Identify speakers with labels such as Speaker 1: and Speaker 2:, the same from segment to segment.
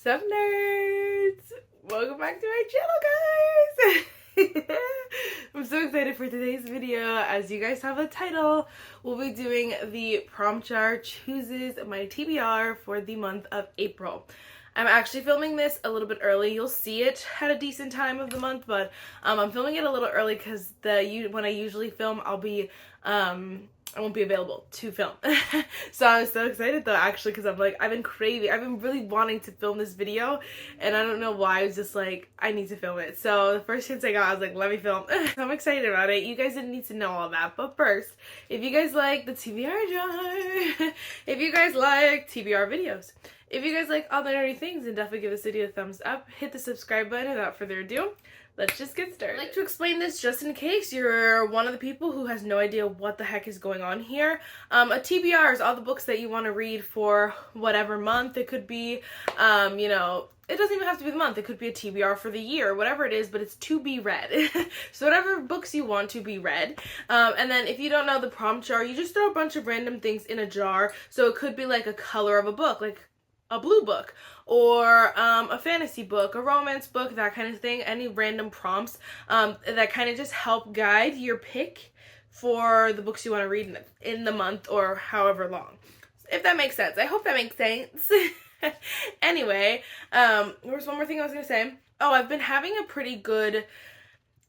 Speaker 1: Sup nerds! Welcome back to my channel, guys! I'm so excited for today's video. As you guys have a title, we'll be doing the Prom Jar chooses my TBR for the month of April. I'm actually filming this a little bit early. You'll see it at a decent time of the month, but I'm filming it a little early because when I usually film, I won't be available to film. So I was so excited though, actually, because I've been really wanting to film this video, and I don't know why. I was just like, I need to film it. So the first chance I got, I was like, let me film. So I'm excited about it. You guys didn't need to know all that, but first, if you guys like the TBR jar, if you guys like TBR videos, if you guys like all the nerdy things, then definitely give this video a thumbs up, hit the subscribe button, and without further ado, let's just get started. I'd like to explain this just in case you're one of the people who has no idea what the heck is going on here. A TBR is all the books that you want to read for whatever month. It could be, you know, it doesn't even have to be the month. It could be a TBR for the year, whatever it is, but it's to be read. So whatever books you want to be read. And then if you don't know the prom jar, you just throw a bunch of random things in a jar. So it could be like a color of a book, like a blue book, or a fantasy book, a romance book, that kind of thing. Any random prompts that kind of just help guide your pick for the books you want to read in the month or however long. If that makes sense. I hope that makes sense. Anyway, there was one more thing I was going to say. Oh, I've been having a pretty good...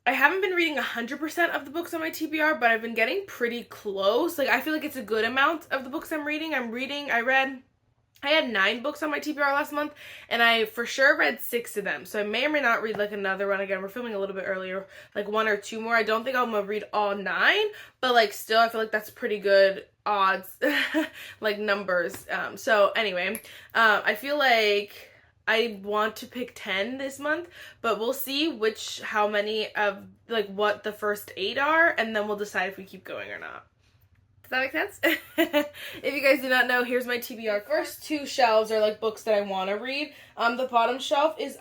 Speaker 1: I haven't been reading 100% of the books on my TBR, but I've been getting pretty close. Like, I feel like it's a good amount of the books I'm reading. I had 9 books on my TBR last month, and I for sure read 6 of them. So I may or may not read like another one again. We're filming a little bit earlier, like 1 or 2 more. I don't think I'm gonna read all 9, but like still I feel like that's pretty good odds, like numbers. So anyway, I feel like I want to pick 10 this month, but we'll see how many of like what the first 8 are, and then we'll decide if we keep going or not. Does that make sense? If you guys do not know, here's my TBR. First 2 shelves are like books that I want to read. The bottom shelf is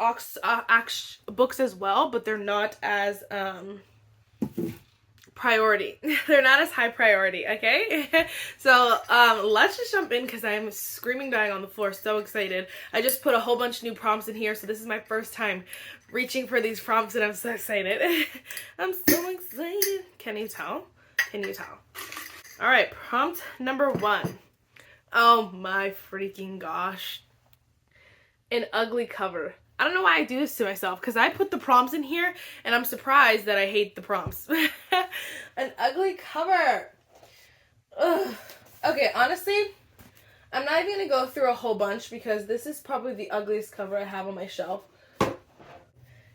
Speaker 1: books as well, but they're not as priority. They're not as high priority, okay? So let's just jump in because I'm screaming dying on the floor, so excited. I just put a whole bunch of new prompts in here, so this is my first time reaching for these prompts, and I'm so excited. I'm so excited. Can you tell? Can you tell? All right, prompt number 1. Oh my freaking gosh. An ugly cover. I don't know why I do this to myself, because I put the prompts in here, and I'm surprised that I hate the prompts. An ugly cover. Ugh. Okay, honestly, I'm not even going to go through a whole bunch, because this is probably the ugliest cover I have on my shelf.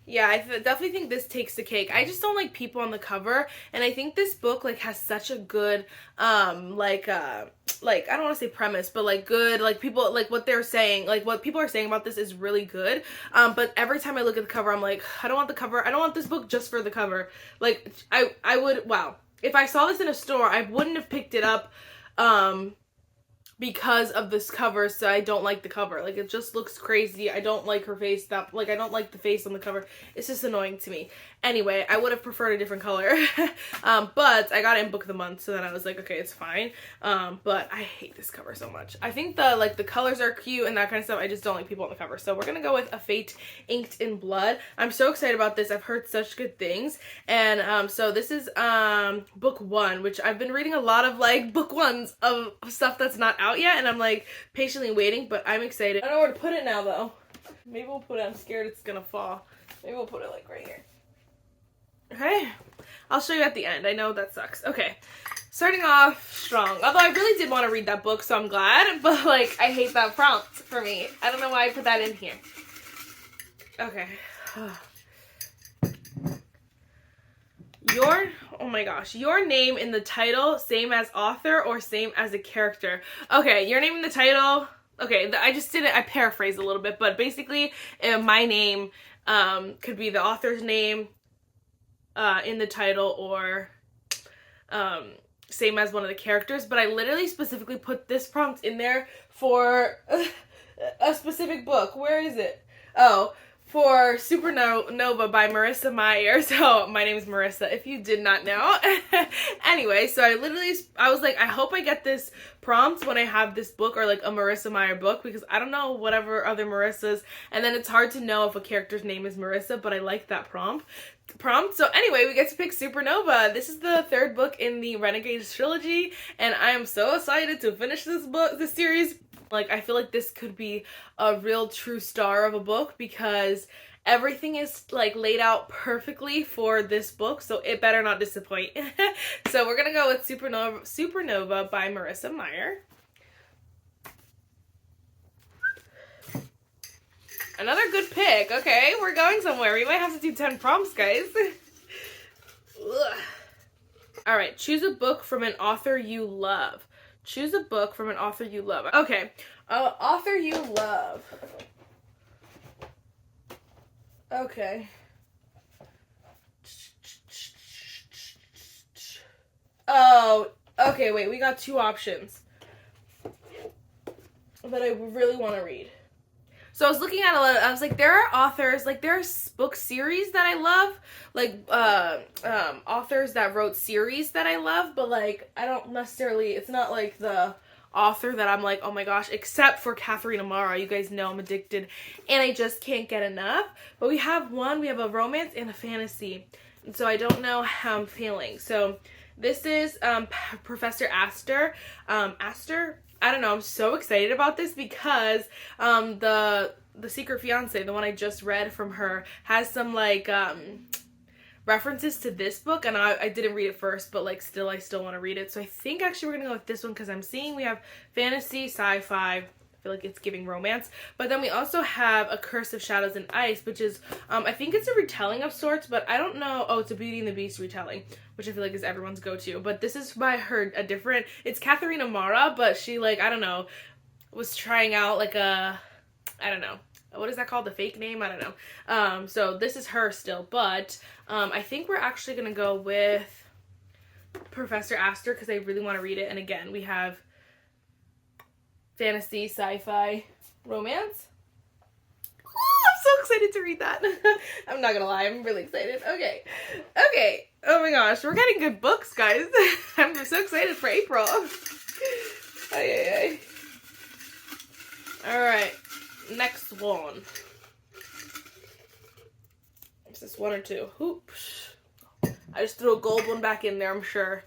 Speaker 1: Yeah, I definitely think this takes the cake. I just don't like people on the cover, and I think this book like has such a good I don't want to say premise, but like good, like people, like what they're saying, like what people are saying about this is really good. But every time I look at the cover, I'm like, I don't want the cover. I don't want this book just for the cover. Like I would, wow, if I saw this in a store, I wouldn't have picked it up because of this cover. So I don't like the cover. Like, it just looks crazy. I don't like her face. I don't like the face on the cover. It's just annoying to me. Anyway, I would have preferred a different color. But I got it in book of the month, so then I was like, okay, it's fine. But I hate this cover so much. I think the colors are cute and that kind of stuff. I just don't like people on the cover. So we're gonna go with A Fate Inked in Blood. I'm so excited about this. I've heard such good things. And so this is book 1, which I've been reading a lot of like book 1s of stuff that's not out yet, and I'm like patiently waiting, but I'm excited. I don't know where to put it now though. Maybe we'll put it, I'm scared it's gonna fall. Maybe we'll put it like right here. Okay, I'll show you at the end. I know that sucks. Okay, starting off strong. Although I really did want to read that book, so I'm glad, but like I hate that prompt for me. I don't know why I put that in here. Okay. Oh my gosh, your name in the title, same as author or same as a character. Okay, your name in the title. Okay, I paraphrased a little bit, but basically my name could be the author's name in the title, or same as one of the characters. But I literally specifically put this prompt in there for a specific book. Where is it? Oh, for Supernova by Marissa Meyer. So my name is Marissa, if you did not know. Anyway, so I was like, I hope I get this prompt when I have this book, or like a Marissa Meyer book, because I don't know whatever other Marissas, and then it's hard to know if a character's name is Marissa, but I like that prompt. So anyway, we get to pick Supernova. This is the third book in the Renegades trilogy, and I am so excited to finish this series. Like, I feel like this could be a real true star of a book, because everything is like laid out perfectly for this book, so it better not disappoint. So we're gonna go with Supernova by Marissa Meyer. Another good pick. Okay, we're going somewhere. We might have to do 10 prompts, guys. All right, choose a book from an author you love. Choose a book from an author you love. Okay, author you love. Okay. Oh, okay, wait, we got two options that I really want to read. So I was looking at I was like, there are authors, like there are book series that I love, like authors that wrote series that I love, but like I don't necessarily, it's not like the author that I'm like, oh my gosh, except for Catherine O'Mara. You guys know I'm addicted and I just can't get enough. But we have a romance and a fantasy, and so I don't know how I'm feeling. So this is Professor Aster. I don't know, I'm so excited about this because the Secret Fiancé, the one I just read from her, has some like references to this book, and I didn't read it first, but like I still want to read it. So I think actually we're gonna go with this one, because I'm seeing we have fantasy, sci-fi. I feel like it's giving romance. But then we also have A Curse of Shadows and Ice, which is I think it's a retelling of sorts, but I don't know. Oh, it's a Beauty and the Beast retelling, which I feel like is everyone's go-to. But this is by her, it's Catherine O'Mara, but she, like, I don't know, was trying out like I don't know, what is that called? The fake name? I don't know. So this is her still, but I think we're actually gonna go with Professor Aster, because I really want to read it. And again, we have fantasy, sci-fi, romance. I'm so excited to read that. I'm not gonna lie, I'm really excited. Okay. Oh my gosh, we're getting good books, guys. I'm just so excited for April. Ay. All right, next one. Is this one or two? Oops. I just threw a gold one back in there, I'm sure.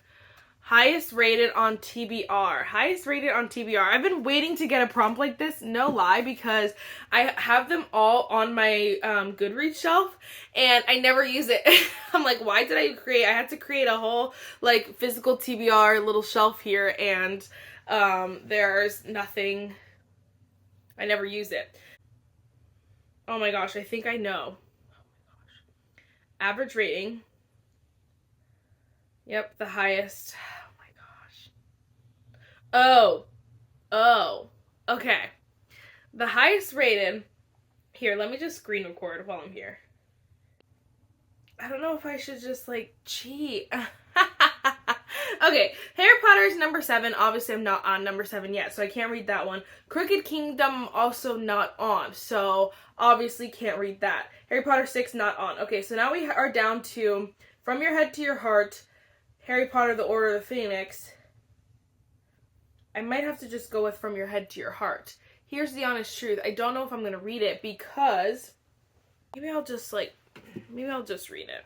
Speaker 1: Highest rated on TBR. Highest rated on TBR. I've been waiting to get a prompt like this, no lie, because I have them all on my Goodreads shelf, and I never use it. I'm like, why did I had to create a whole, like, physical TBR little shelf here, and there's nothing. I never use it. Oh my gosh, I think I know. Oh my gosh. Average rating. Yep, the highest. Oh, okay. The highest rated, here, let me just screen record while I'm here. I don't know if I should just, like, cheat. Okay, Harry Potter is number 7. Obviously, I'm not on number 7 yet, so I can't read that one. Crooked Kingdom, also not on, so obviously can't read that. Harry Potter 6, not on. Okay, so now we are down to From Your Head to Your Heart, Harry Potter, The Order of the Phoenix. I might have to just go with From Your Head to Your Heart. Here's the honest truth. I don't know if I'm going to read it, because maybe I'll just read it.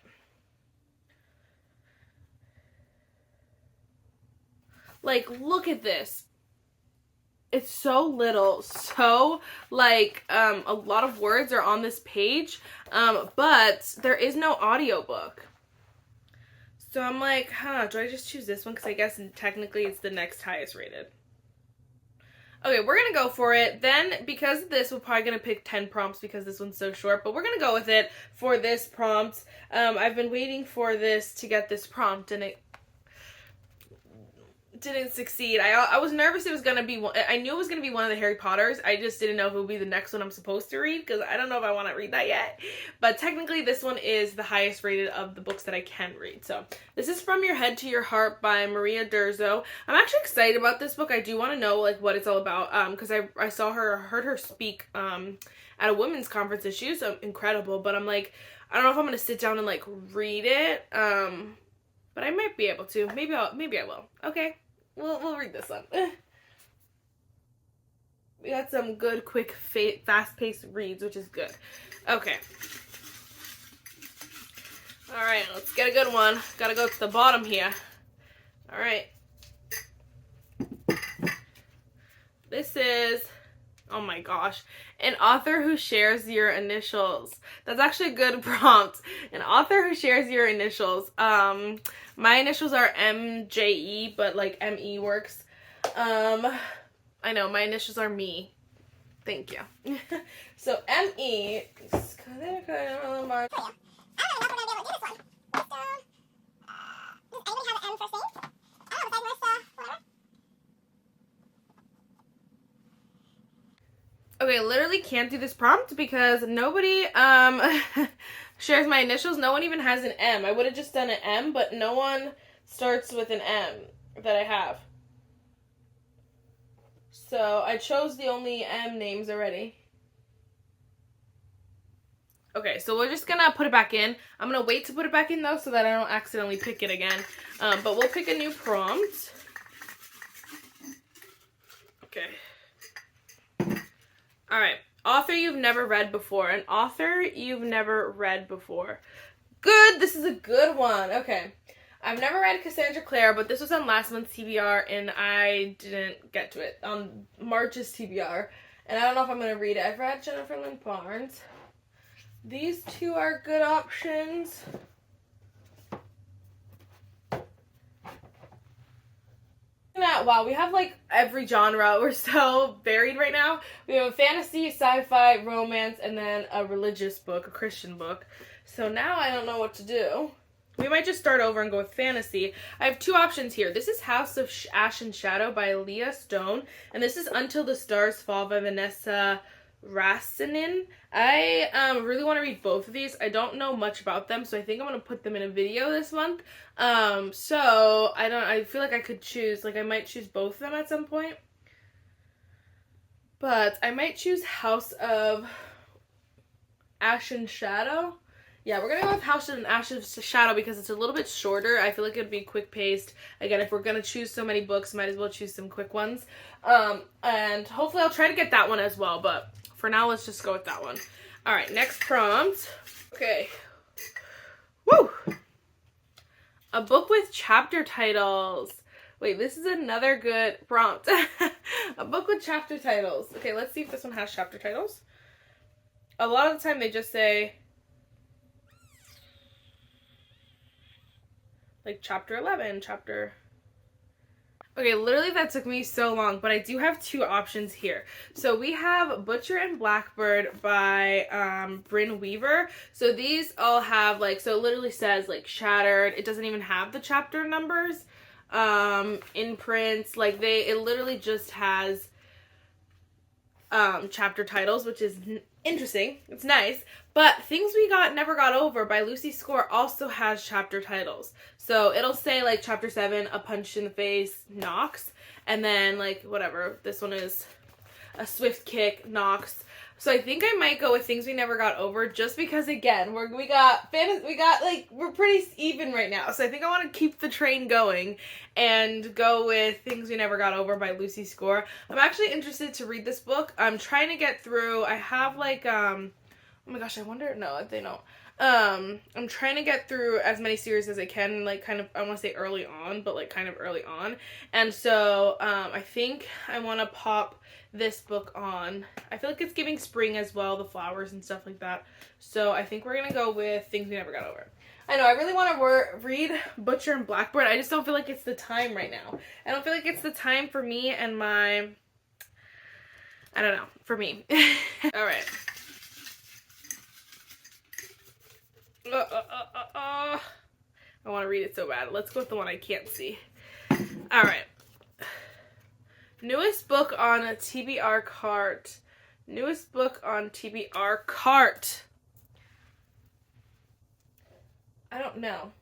Speaker 1: Like, look at this. It's so little. So, like, a lot of words are on this page, but there is no audiobook. So I'm like, do I just choose this one? Because I guess technically it's the next highest rated. Okay, we're going to go for it. Then, because of this, we're probably going to pick 10 prompts because this one's so short. But we're going to go with it for this prompt. I've been waiting for this to get this prompt, and didn't succeed. I was nervous it was gonna be one. I knew it was gonna be one of the Harry Potters. I just didn't know if it would be the next one I'm supposed to read, because I don't know if I want to read that yet. But technically this one is the highest rated of the books that I can read. So this is From Your Head to Your Heart by Maria Durzo. I'm actually excited about this book. I do want to know like what it's all about, because I saw her, heard her speak at a women's conference, and she was incredible. But I'm like, I don't know if I'm gonna sit down and like read it. But I might be able to. Maybe I will. Okay. We'll read this one. We got some good, quick, fast-paced reads, which is good. Okay. Alright, let's get a good one. Gotta go to the bottom here. Alright. This is, oh my gosh, an author who shares your initials. That's actually a good prompt. An author who shares your initials. My initials are MJE, but like ME works. I know, my initials are me. Thank you. So ME is kind of my. Okay, literally can't do this prompt because nobody shares my initials. No one even has an M. I would have just done an M, but no one starts with an M that I have. So I chose the only M names already. Okay, so we're just gonna put it back in. I'm gonna wait to put it back in though so that I don't accidentally pick it again. But we'll pick a new prompt. Okay. Alright. Author you've never read before. An author you've never read before. Good! This is a good one. Okay. I've never read Cassandra Clare, but this was on last month's TBR, and I didn't get to it. On March's TBR. And I don't know if I'm going to read it. I've read Jennifer Lynn Barnes. These two are good options. Wow, we have like every genre. We're so varied right now. We have a fantasy, sci-fi, romance, and then a religious book, a Christian book. So now I don't know what to do. We might just start over and go with fantasy. I have two options here. This is House of Ash and Shadow by Leah Stone, and this is Until the Stars Fall by Vanessa Rasinin. I really want to read both of these. I don't know much about them, so I think I'm going to put them in a video this month. So I feel like I could choose, like I might choose both of them at some point. But I might choose House of Ash and Shadow. Yeah, we're going to go with House of Ash and Shadow because it's a little bit shorter. I feel like it'd be quick paced. Again, if we're going to choose so many books, might as well choose some quick ones. And hopefully I'll try to get that one as well, but for now, let's just go with that one. All right, next prompt. Okay. Woo! A book with chapter titles. Wait, this is another good prompt. A book with chapter titles. Okay, let's see if this one has chapter titles. A lot of the time they just say, like, chapter 11, chapter... Okay, literally that took me so long, but I do have two options here. So we have Butcher and Blackbird by Bryn Weaver. So these all have, like, so it literally says, like, Shattered. It doesn't even have the chapter numbers in print. Like, it literally just has chapter titles, which is interesting. It's nice. But Things We Never Got Over by Lucy Score also has chapter titles. So it'll say like chapter 7, A Punch in the Face, Knox. And then like whatever, this one is A Swift Kick, Knox. So I think I might go with Things We Never Got Over just because again, we're pretty even right now. So I think I want to keep the train going and go with Things We Never Got Over by Lucy Score. I'm actually interested to read this book. I'm trying to get through, I have like, oh my gosh, I wonder, no, they don't. I'm trying to get through as many series as I can, like kind of, I want to say early on, but like kind of early on. And so, I think I want to pop this book on. I feel like it's giving spring as well, the flowers and stuff like that. So I think we're going to go with Things We Never Got Over. I know, I really want to read Butcher and Blackbird. I just don't feel like it's the time right now. I don't feel like it's the time for me and my, I don't know, for me. All right. I want to read it so bad. Let's go with the one I can't see. All right. Newest book on a TBR cart. Newest book on TBR cart. I don't know.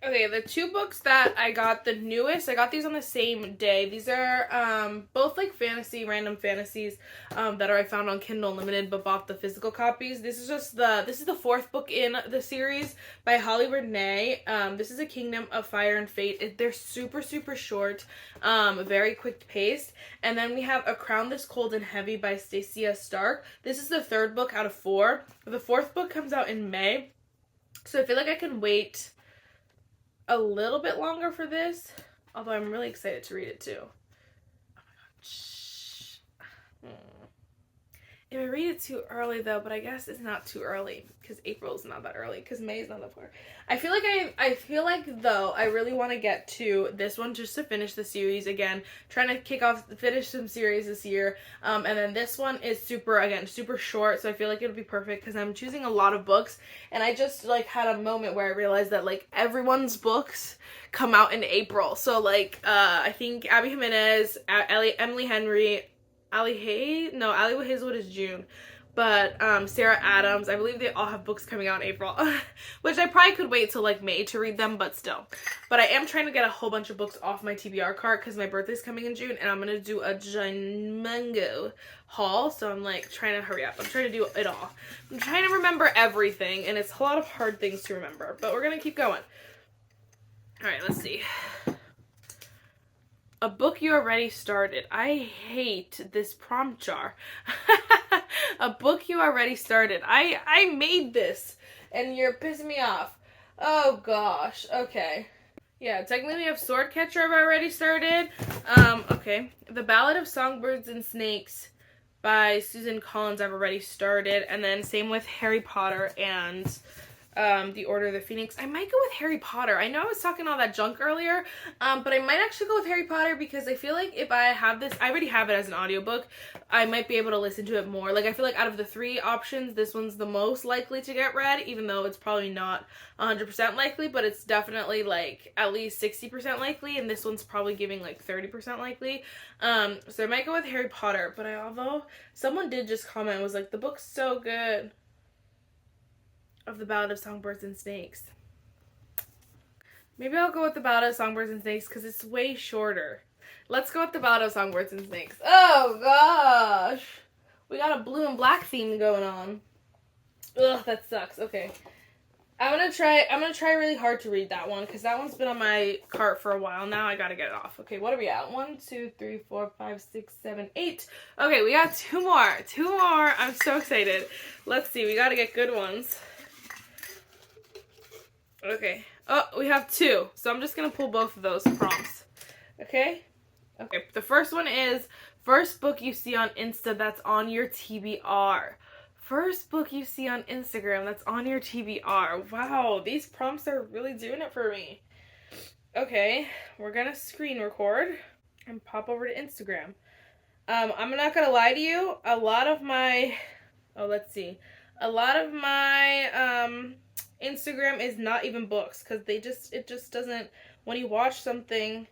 Speaker 1: Okay, the two books that I got the newest, I got these on the same day. These are both like fantasy, random fantasies that I found on Kindle Unlimited but bought the physical copies. This is the fourth book in the series by Holly Renee. This is A Kingdom of Fire and Fate. They're super, super short, very quick paced. And then we have A Crown This Cold and Heavy by Stacia Stark. This is the third book out of 4. The fourth book comes out in May. So I feel like I can wait a little bit longer for this, although I'm really excited to read it too. Oh my god. Shh. If I read it too early though, but I guess it's not too early because April is not that early because May is not that far. I feel like though I really want to get to this one just to finish the series again. Trying to finish some series this year. And then this one is super short, so I feel like it'll be perfect because I'm choosing a lot of books, and I just like had a moment where I realized that like everyone's books come out in April. So like I think Abby Jimenez, Emily Henry, Allie Hazelwood is June. But Sarah Adams, I believe they all have books coming out in April. Which I probably could wait till like May to read them, but still. But I am trying to get a whole bunch of books off my TBR cart because my birthday's coming in June and I'm going to do a gigango haul. So I'm like trying to hurry up. I'm trying to do it all. I'm trying to remember everything, and it's a lot of hard things to remember. But we're going to keep going. Alright, let's see. A book you already started. I hate this prompt jar. A book you already started. I made this and you're pissing me off. Oh gosh. Okay. Yeah, technically we have Swordcatcher I've already started. Okay. The Ballad of Songbirds and Snakes by Susan Collins I've already started. And then same with Harry Potter and The Order of the Phoenix. I might go with Harry Potter. I know I was talking all that junk earlier, but I might actually go with Harry Potter because I feel like if I have this, I already have it as an audiobook, I might be able to listen to it more. Like, I feel like out of the 3 options, this one's the most likely to get read, even though it's probably not 100% likely, but it's definitely like at least 60% likely, and this one's probably giving like 30% likely. So I might go with Harry Potter, but although someone did just comment, was like, the book's so good. Of The Ballad of Songbirds and Snakes. Maybe I'll go with The Ballad of Songbirds and Snakes because it's way shorter. Let's go with The Ballad of Songbirds and Snakes. Oh gosh. We got a blue and black theme going on. Ugh, that sucks. Okay. I'm gonna try really hard to read that one because that one's been on my cart for a while now. I gotta get it off. Okay, what are we at? 1, 2, 3, 4, 5, 6, 7, 8. Okay, we got 2 more. 2 more. I'm so excited. Let's see. We gotta get good ones. Okay. Oh, we have 2. So I'm just going to pull both of those prompts. Okay? Okay. The first one is first book you see on Insta that's on your TBR. First book you see on Instagram that's on your TBR. Wow, these prompts are really doing it for me. Okay. We're going to screen record and pop over to Instagram. I'm not going to lie to you. A lot of my... Oh, let's see. A lot of my... Instagram is not even books because it just doesn't, when you watch something,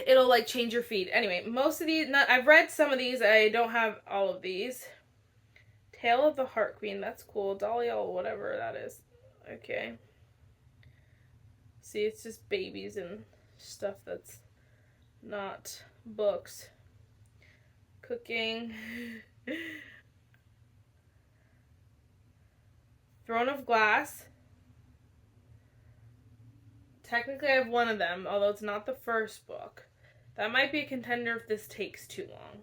Speaker 1: it'll like change your feed. Anyway, most of these, I've read some of these, I don't have all of these. Tale of the Heart Queen, that's cool. Dahlia, whatever that is. Okay. See, it's just babies and stuff that's not books. Cooking. Throne of Glass. Technically I have one of them, although it's not the first book. That might be a contender if this takes too long.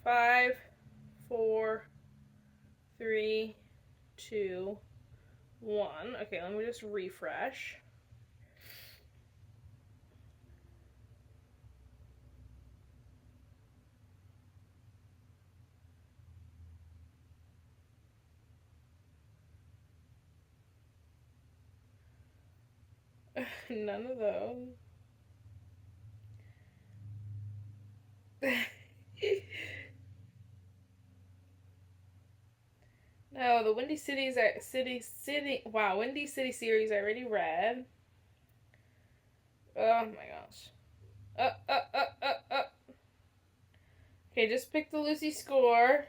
Speaker 1: Five, 4, 3, 2, 1. Okay, let me just refresh. None of those. Oh, the Windy Cities are wow, Windy City series I already read. Oh my gosh. Okay, just pick the Lucy score.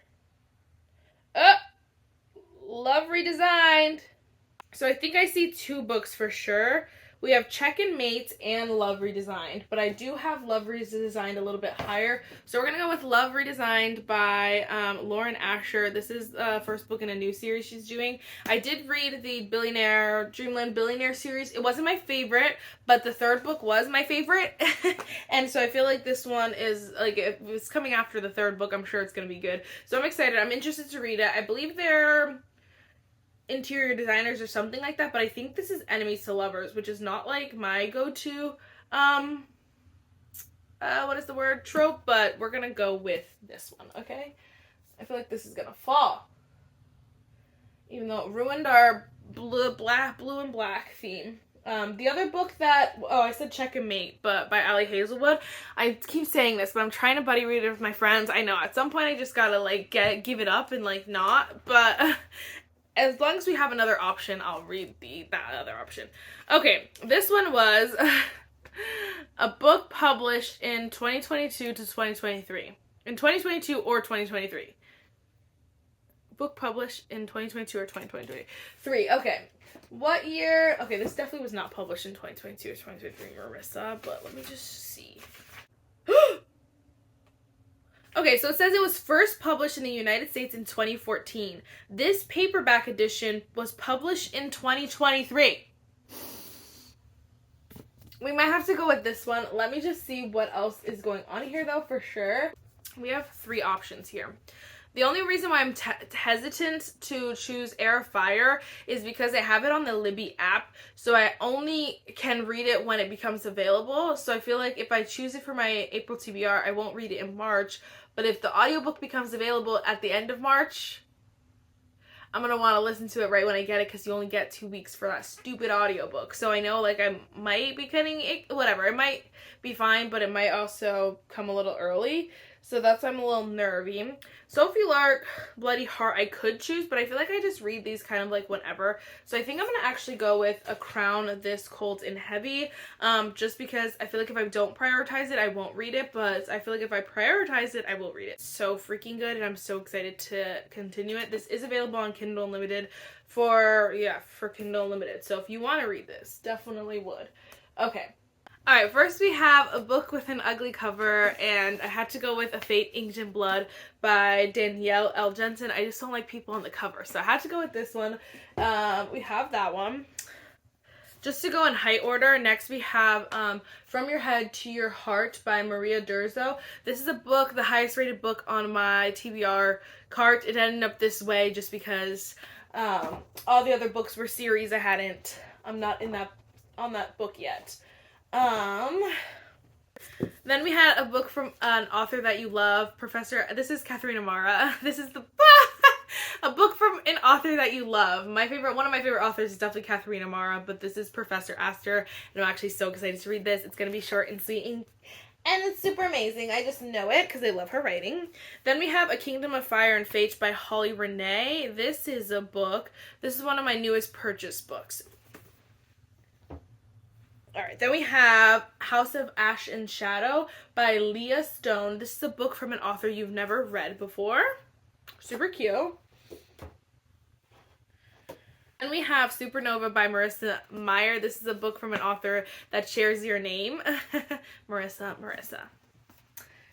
Speaker 1: Love redesigned. So I think I see 2 books for sure. We have Check and Mate and Love Redesigned, but I do have Love Redesigned a little bit higher. So we're going to go with Love Redesigned by Lauren Asher. This is the first book in a new series she's doing. I did read the Dreamland Billionaire series. It wasn't my favorite, but the 3rd book was my favorite. And so I feel like this one is, like, if it's coming after the 3rd book, I'm sure it's going to be good. So I'm excited. I'm interested to read it. I believe they're interior designers or something like that, but I think this is Enemies to Lovers, which is not like my go-to what is the word, trope, but we're gonna go with this one. Okay, I feel like this is gonna fall, even though it ruined our blue and black theme. The other book that, I said Check and Mate, but by Ali Hazelwood. I keep saying this, but I'm trying to buddy read it with my friends. I know at some point I just gotta like give it up and like not, but as long as we have another option, I'll read that other option. Okay, this one was a book published in 2022 to 2023. In 2022 or 2023. Book published in 2022 or 2023. Okay. What year? Okay, this definitely was not published in 2022 or 2023, Marissa, but let me just see. Okay, so it says it was first published in the United States in 2014. This paperback edition was published in 2023. We might have to go with this one. Let me just see what else is going on here, though, for sure. We have 3 options here. The only reason why I'm hesitant to choose Heir of Fire is because I have it on the Libby app, so I only can read it when it becomes available. So I feel like if I choose it for my April TBR, I won't read it in March. But if the audiobook becomes available at the end of March, I'm going to want to listen to it right when I get it, because you only get 2 weeks for that stupid audiobook. So I know, like, I might be getting it, whatever. It might be fine, but it might also come a little early. So that's why I'm a little nervy. Sophie Lark, Bloody Heart, I could choose, but I feel like I just read these kind of like whenever. So I think I'm going to actually go with A Crown This Cold and Heavy, just because I feel like if I don't prioritize it, I won't read it, but I feel like if I prioritize it, I will read it. So freaking good, and I'm so excited to continue it. This is available on Kindle Unlimited for Kindle Unlimited. So if you want to read this, definitely would. Okay. Alright, first we have a book with an ugly cover, and I had to go with A Fate Inked in Blood by Danielle L. Jensen. I just don't like people on the cover, so I had to go with this one. We have that one. Just to go in height order, next we have From Your Head to Your Heart by Maria Durzo. This is a book, the highest rated book on my TBR cart. It ended up this way just because all the other books were series I'm not on that book yet. Then we had a book from an author that you love, this is Catherine Amara. This is a book from an author that you love. One of my favorite authors is definitely Catherine Amara, but this is Professor Aster, and I'm actually so excited to read this. It's going to be short and sweet, and it's super amazing. I just know it because I love her writing. Then we have A Kingdom of Fire and Fate by Holly Renee. This is one of my newest purchase books. Alright, then we have House of Ash and Shadow by Leah Stone. This is a book from an author you've never read before. Super cute. And we have Supernova by Marissa Meyer. This is a book from an author that shares your name. Marissa.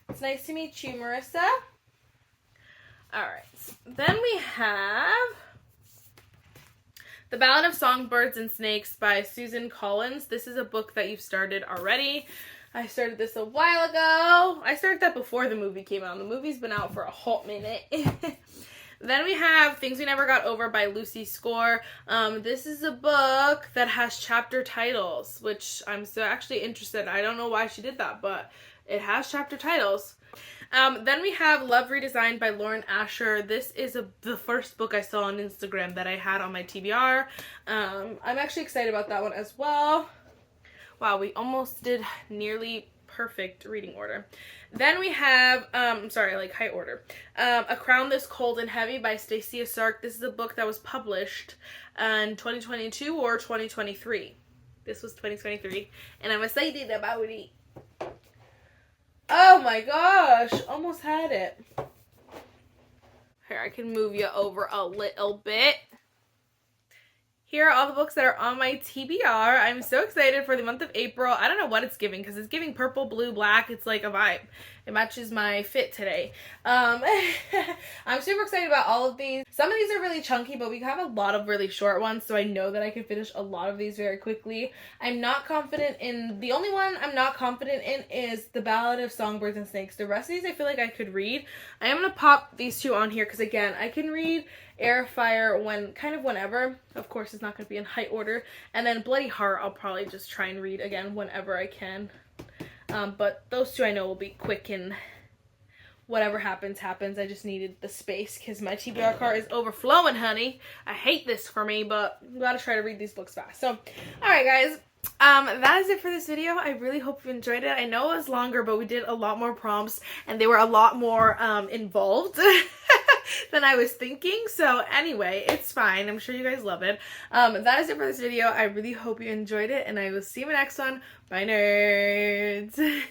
Speaker 1: It's nice to meet you, Marissa. Alright, then we have The Ballad of Songbirds and Snakes by Susan Collins. This is a book that you've started already. I started this a while ago. I started that before the movie came out. The movie's been out for a hot minute. Then we have Things We Never Got Over by Lucy Score. This is a book that has chapter titles, which I'm so actually interested in. I don't know why she did that, but it has chapter titles. Then we have Love Redesigned by Lauren Asher. This is the first book I saw on Instagram that I had on my TBR. I'm actually excited about that one as well. Wow, we almost did nearly perfect reading order. Then we have, sorry, like height order. A Crown This Cold and Heavy by Stacia Sark. This is a book that was published in 2022 or 2023. This was 2023, and I'm excited about it. Oh my gosh, almost had it. Here, I can move you over a little bit. Here are all the books that are on my TBR. I'm so excited for the month of April. I don't know what it's giving because it's giving purple, blue, black. It's like a vibe. It matches my fit today. I'm super excited about all of these. Some of these are really chunky, but we have a lot of really short ones, so I know that I can finish a lot of these very quickly. I'm not confident in... The only one I'm not confident in is The Ballad of Songbirds and Snakes. The rest of these I feel like I could read. I am going to pop these two on here because, again, I can read Air of Fire whenever. Of course, it's not going to be in height order. And then Bloody Heart, I'll probably just try and read again whenever I can. But those two I know will be quick, and whatever happens, happens. I just needed the space because my TBR cart is overflowing, honey. I hate this for me, but I'm gotta try to read these books fast. So, alright guys. That is it for this video. I really hope you enjoyed it. I know it was longer, but we did a lot more prompts, and they were a lot more involved than I was thinking. So anyway, it's fine. I'm sure you guys love it. That is it for this video. I really hope you enjoyed it, and I will see you in the next one. Bye, nerds.